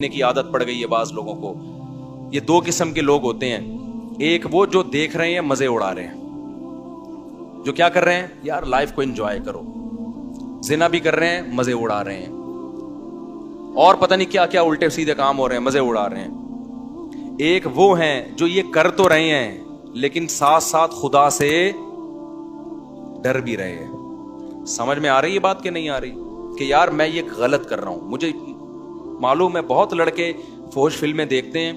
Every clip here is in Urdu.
کی عادت پڑ گئی ہے بعض لوگوں کو. یہ دو قسم کے لوگ ہوتے ہیں. ایک وہ جو دیکھ رہے ہیں مزے اڑا رہے ہیں, جو کیا کر رہے ہیں, یار لائف کو انجوائے کرو, زنا بھی کر رہے ہیں مزے اڑا رہے ہیں, اور پتہ نہیں کیا کیا الٹے سیدھے کام ہو رہے ہیں, مزے اڑا رہے ہیں. ایک وہ ہیں جو یہ کر تو رہے ہیں لیکن ساتھ ساتھ خدا سے ڈر بھی رہے ہیں. سمجھ میں آ رہی ہے بات کہ نہیں آ رہی, کہ یار میں یہ غلط کر رہا ہوں. مجھے معلوم ہے بہت لڑکے فوش فلمیں دیکھتے ہیں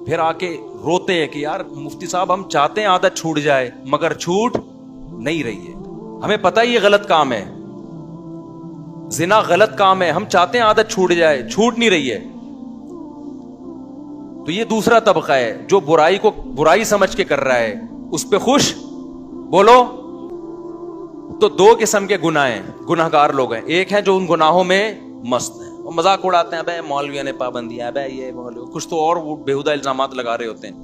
پھر آ کے روتے ہیں کہ یار مفتی صاحب ہم چاہتے ہیں عادت چھوٹ جائے مگر چھوٹ نہیں رہی ہے. ہمیں پتہ ہے یہ غلط کام ہے, زنا غلط کام ہے, ہم چاہتے ہیں عادت چھوٹ جائے, چھوٹ نہیں رہی ہے. تو یہ دوسرا طبقہ ہے جو برائی کو برائی سمجھ کے کر رہا ہے, اس پہ خوش بولو. تو دو قسم کے گناہ ہیں, گناہ گار لوگ ہیں. ایک ہیں جو ان گناہوں میں مست ہیں, وہ مذاق اڑاتے ہیں, بھائی مولویوں نے پابندیاں, بھائی یہ مولوی کچھ تو اور وہ بےہودہ الزامات لگا رہے ہوتے ہیں.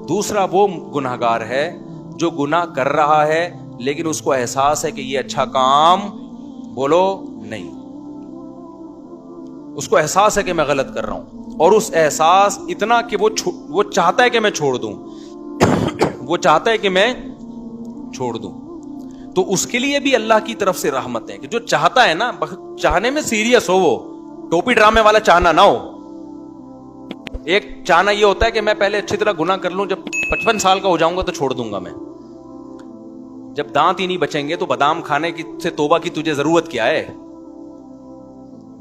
دوسرا وہ گناہ گار ہے جو گناہ کر رہا ہے لیکن اس کو احساس ہے کہ یہ اچھا کام بولو نہیں, اس کو احساس ہے کہ میں غلط کر رہا ہوں, اور اس احساس اتنا کہ وہ چاہتا ہے کہ میں چھوڑ دوں وہ چاہتا ہے کہ میں چھوڑ دوں. تو اس کے لیے بھی اللہ کی طرف سے رحمت ہے کہ جو چاہتا ہے نا, چاہنے میں سیریس ہو, وہ ٹوپی ڈرامے والا چاہنا نہ ہو. ایک چاہنا یہ ہوتا ہے کہ میں پہلے اچھی طرح گناہ کر لوں, جب 55 سال کا ہو جاؤں گا تو چھوڑ دوں گا میں. جب دانت ہی نہیں بچیں گے تو بادام کھانے کی سے توبہ کی تجھے ضرورت کیا ہے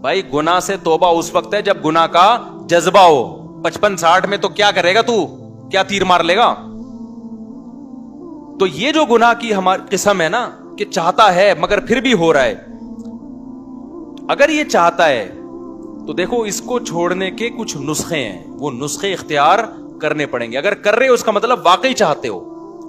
بھائی. گناہ سے توبہ اس وقت ہے جب گناہ کا جذبہ ہو. 55-60 میں تو کیا کرے گا تو, کیا تیر مار لے گا. تو یہ جو گناہ کی ہماری قسم ہے نا کہ چاہتا ہے مگر پھر بھی ہو رہا ہے, اگر یہ چاہتا ہے تو دیکھو اس کو چھوڑنے کے کچھ نسخے ہیں, وہ نسخے اختیار کرنے پڑیں گے. اگر کر رہے ہو اس کا مطلب واقعی چاہتے ہو.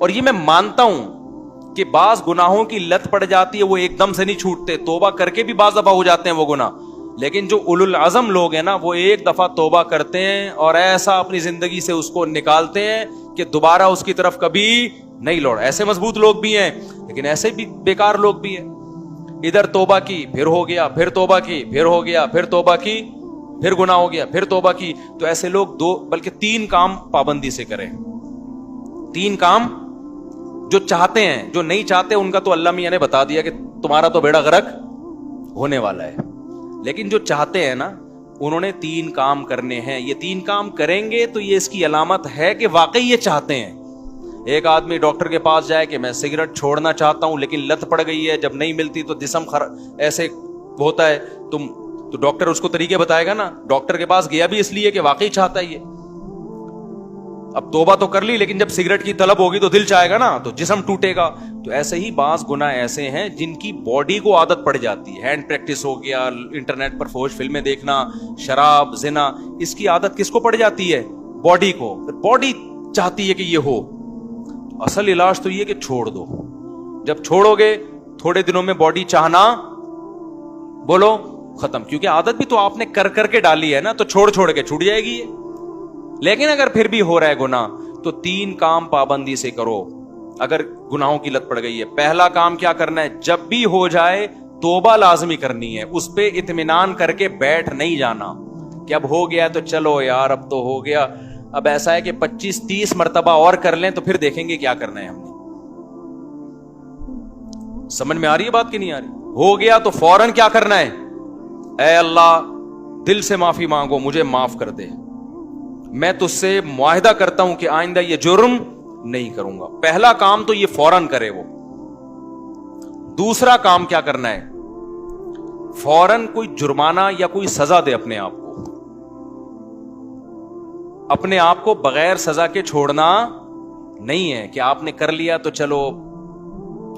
اور یہ میں مانتا ہوں کہ بعض گناہوں کی لت پڑ جاتی ہے, وہ ایک دم سے نہیں چھوٹتے, توبہ کر کے بھی بعض دفعہ ہو جاتے ہیں وہ گناہ. لیکن جو اولو العزم لوگ ہیں نا وہ ایک دفعہ توبہ کرتے ہیں اور ایسا اپنی زندگی سے اس کو نکالتے ہیں کہ دوبارہ اس کی طرف کبھی نہیں لوڑ. ایسے مضبوط لوگ بھی ہیں لیکن ایسے بھی بیکار لوگ بھی ہیں. ادھر توبہ کی پھر ہو گیا, پھر توبہ کی پھر ہو گیا, پھر توبہ کی پھر گناہ ہو گیا, پھر توبہ کی. تو ایسے لوگ 2 بلکہ 3 کام پابندی سے کریں. 3 کام جو چاہتے ہیں, جو نہیں چاہتے ان کا تو اللہ میاں نے بتا دیا کہ تمہارا تو بیڑا غرق ہونے والا ہے. لیکن جو چاہتے ہیں نا انہوں نے 3 کام کرنے ہیں. یہ 3 کام کریں گے تو یہ اس کی علامت ہے کہ واقعی یہ چاہتے ہیں. ایک آدمی ڈاکٹر کے پاس جائے کہ میں سگریٹ چھوڑنا چاہتا ہوں لیکن لت پڑ گئی ہے, جب نہیں ملتی تو جسم ایسے ہوتا ہے, تو ڈاکٹر اس کو طریقے بتائے گا نا. ڈاکٹر کے پاس گیا بھی اس لیے کہ واقعی چاہتا ہے یہ. اب توبہ تو کر لی لیکن جب سگریٹ کی طلب ہوگی تو دل چاہے گا نا, تو جسم ٹوٹے گا. تو ایسے ہی بعض گناہ ایسے ہیں جن کی باڈی کو عادت پڑ جاتی ہے. ہینڈ پریکٹس ہو گیا, انٹرنیٹ پر فوش فلمیں دیکھنا, شراب, زنا, اس کی عادت کس کو پڑ جاتی ہے, باڈی کو. باڈی چاہتی ہے کہ یہ ہو. اصل علاج تو یہ کہ چھوڑ دو. جب چھوڑو گے تھوڑے دنوں میں باڈی چاہنا بولو ختم, کیونکہ عادت بھی تو آپ نے کر کر کے ڈالی ہے نا, تو چھوڑ کے چھوٹ جائے گی یہ. لیکن اگر پھر بھی ہو رہا ہے گناہ تو 3 کام پابندی سے کرو اگر گناہوں کی لت پڑ گئی ہے. پہلا کام کیا کرنا ہے, جب بھی ہو جائے توبہ لازمی کرنی ہے. اس پہ اطمینان کر کے بیٹھ نہیں جانا کہ اب ہو گیا تو چلو یار اب تو ہو گیا, اب ایسا ہے کہ 25-30 مرتبہ اور کر لیں تو پھر دیکھیں گے کیا کرنا ہے ہم نے. سمجھ میں آ رہی ہے بات کہ نہیں آ رہی. ہو گیا تو فوراً کیا کرنا ہے, اے اللہ دل سے معافی مانگو, مجھے معاف کر دے, میں تجھ سے معاہدہ کرتا ہوں کہ آئندہ یہ جرم نہیں کروں گا. پہلا کام تو یہ فوراً کرے وہ. دوسرا کام کیا کرنا ہے, فوراً کوئی جرمانہ یا کوئی سزا دے اپنے آپ کو. اپنے آپ کو بغیر سزا کے چھوڑنا نہیں ہے کہ آپ نے کر لیا تو چلو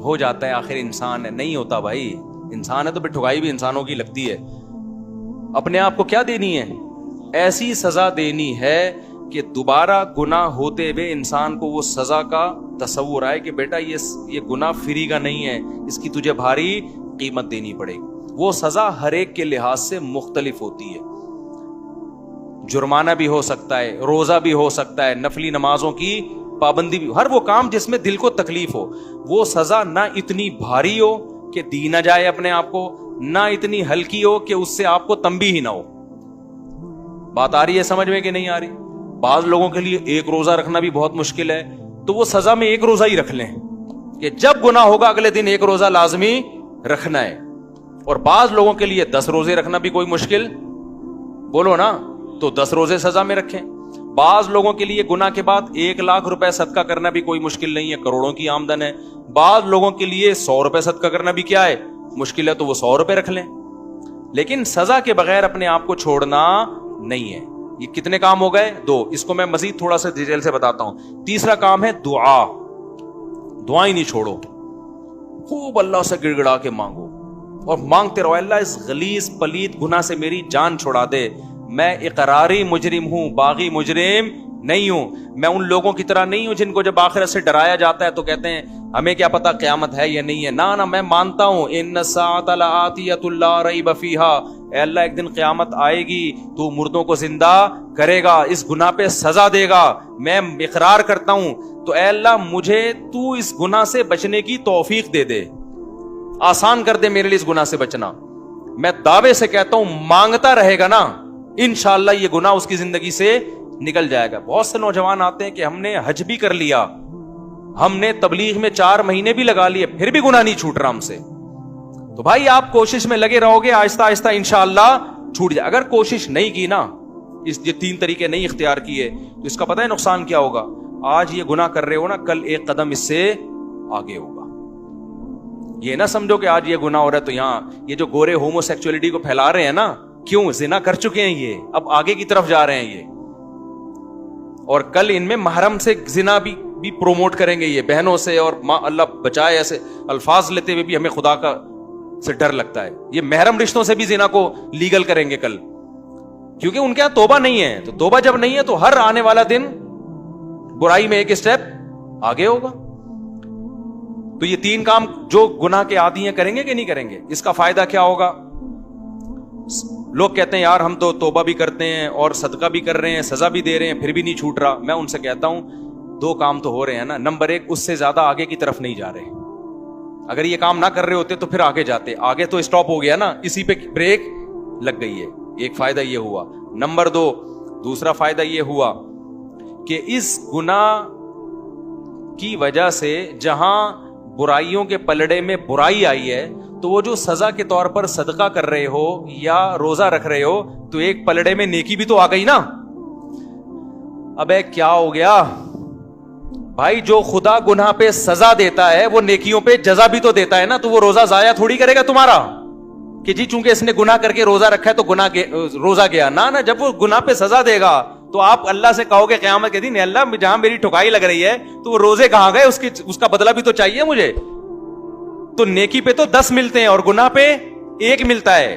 ہو جاتا ہے, آخر انسان ہے. نہیں ہوتا بھائی, انسان ہے تو پھر ٹھگائی بھی انسانوں کی لگتی ہے. اپنے آپ کو کیا دینی ہے, ایسی سزا دینی ہے کہ دوبارہ گناہ ہوتے ہوئے انسان کو وہ سزا کا تصور آئے کہ بیٹا یہ گناہ فری کا نہیں ہے, اس کی تجھے بھاری قیمت دینی پڑے گی. وہ سزا ہر ایک کے لحاظ سے مختلف ہوتی ہے. جرمانہ بھی ہو سکتا ہے, روزہ بھی ہو سکتا ہے, نفلی نمازوں کی پابندی بھی, ہر وہ کام جس میں دل کو تکلیف ہو. وہ سزا نہ اتنی بھاری ہو کہ دی نہ جائے اپنے آپ کو, نہ اتنی ہلکی ہو کہ اس سے آپ کو تنبیہ ہی نہ ہو. بات آ رہی ہے سمجھ میں کہ نہیں آ رہی؟ بعض لوگوں کے لیے ایک روزہ رکھنا بھی بہت مشکل ہے، تو وہ سزا میں ایک روزہ ہی رکھ لیں کہ جب گناہ ہوگا اگلے دن ایک روزہ لازمی رکھنا ہے. اور بعض لوگوں کے لیے 10 روزے رکھنا بھی کوئی مشکل، بولو نا، تو 10 روزے سزا میں رکھیں. بعض لوگوں کے لیے گناہ کے بعد 1 لاکھ روپے صدقہ کرنا بھی کوئی مشکل نہیں ہے، کروڑوں کی آمدن ہے. بعض لوگوں کے لیے 100 روپے صدقہ کرنا بھی کیا ہے، مشکل ہے، تو وہ 100 روپے رکھ لیں. لیکن سزا کے بغیر اپنے آپ کو چھوڑنا نہیں ہے. یہ کتنے کام ہو گئے؟ 2. اس کو میں مزید تھوڑا سا ڈیٹیل سے بتاتا ہوں. تیسرا کام ہے دعا. دعائیں نہیں چھوڑو، خوب اللہ سے گڑ گڑا کے مانگو اور مانگتے رہو، اللہ اس غلیظ پلید گناہ سے میری جان چھڑا دے. میں اقراری مجرم ہوں، باغی مجرم نہیں ہوں. میں ان لوگوں کی طرح نہیں ہوں جن کو جب آخرت سے ڈرایا جاتا ہے تو کہتے ہیں ہمیں کیا پتا قیامت ہے یا نہیں ہے. نہ میں مانتا ہوں ان الساعۃ لآتیۃ لا ریب فیہا، اے اللہ ایک دن قیامت آئے گی، تو مردوں کو زندہ کرے گا، اس گناہ پہ سزا دے گا. میں اقرار کرتا ہوں، تو اے اللہ مجھے تو اس گناہ سے بچنے کی توفیق دے دے، آسان کر دے میرے لیے اس گناہ سے بچنا. میں دعوے سے کہتا ہوں مانگتا رہے گا نا، انشاءاللہ یہ گناہ اس کی زندگی سے نکل جائے گا. بہت سے نوجوان آتے ہیں کہ ہم نے حج بھی کر لیا، ہم نے تبلیغ میں 4 مہینے بھی لگا لیے، پھر بھی گناہ نہیں چھوٹ رہا ہم سے. تو بھائی آپ کوشش میں لگے رہو گے، آہستہ آہستہ انشاءاللہ چھوٹ جائے. اگر کوشش نہیں کی نا، یہ 3 طریقے نہیں اختیار کیے، تو اس کا پتہ ہے نقصان کیا ہوگا؟ آج یہ گناہ کر رہے ہو نا، کل ایک قدم اس سے آگے ہوگا. یہ نہ سمجھو کہ آج یہ گناہ ہو رہا ہے تو یہاں یہ جو گورے ہومو سیکچولیٹی کو پھیلا رہے ہیں نا، کیوں؟ زنا کر چکے ہیں یہ، اب آگے کی طرف جا رہے ہیں یہ، اور کل ان میں محرم سے زنا بھی پروموٹ کریں گے یہ، بہنوں سے. اور اللہ بچائے ایسے الفاظ لیتے ہوئے بھی ہمیں خدا کا سے ڈر لگتا ہے. یہ محرم رشتوں سے بھی زنا کو لیگل کریں گے کل، کیونکہ ان کے یہاں توبہ نہیں ہے. تو توبہ جب نہیں ہے تو ہر آنے والا دن برائی میں ایک اسٹیپ آگے ہوگا. تو یہ 3 کام جو گناہ کے عادی ہیں کریں گے کہ نہیں کریں گے؟ اس کا فائدہ کیا ہوگا؟ لوگ کہتے ہیں یار ہم تو توبہ بھی کرتے ہیں اور صدقہ بھی کر رہے ہیں، سزا بھی دے رہے ہیں، پھر بھی نہیں چھوٹ رہا. میں ان سے کہتا ہوں 2 کام تو ہو رہے ہیں نا. نمبر 1، اس سے زیادہ آگے کی طرف نہیں جا رہے. اگر یہ کام نہ کر رہے ہوتے تو پھر آگے جاتے. آگے تو اسٹاپ ہو گیا نا، اسی پہ بریک لگ گئی ہے. ایک فائدہ یہ ہوا. نمبر 2، دوسرا فائدہ یہ ہوا کہ اس گناہ کی وجہ سے جہاں برائیوں کے پلڑے میں برائی آئی ہے، تو وہ جو سزا کے طور پر صدقہ کر رہے ہو یا روزہ رکھ رہے ہو، تو ایک پلڑے میں نیکی بھی تو آ گئی نا. ابے کیا ہو گیا بھائی؟ جو خدا گناہ پہ سزا دیتا ہے وہ نیکیوں پہ جزا بھی تو دیتا ہے نا. تو وہ روزہ ضائع تھوڑی کرے گا تمہارا کہ جی چونکہ اس نے گناہ کر کے روزہ رکھا ہے تو روزہ گیا. نہ جب وہ گناہ پہ سزا دے گا تو آپ اللہ سے کہو گے قیامت کے دن، اللہ جہاں میری ٹھکائی لگ رہی ہے تو وہ روزے کہاں گئے؟ اس کا بدلہ بھی تو چاہیے مجھے. تو نیکی پہ تو 10 ملتے ہیں اور گناہ پہ 1 ملتا ہے.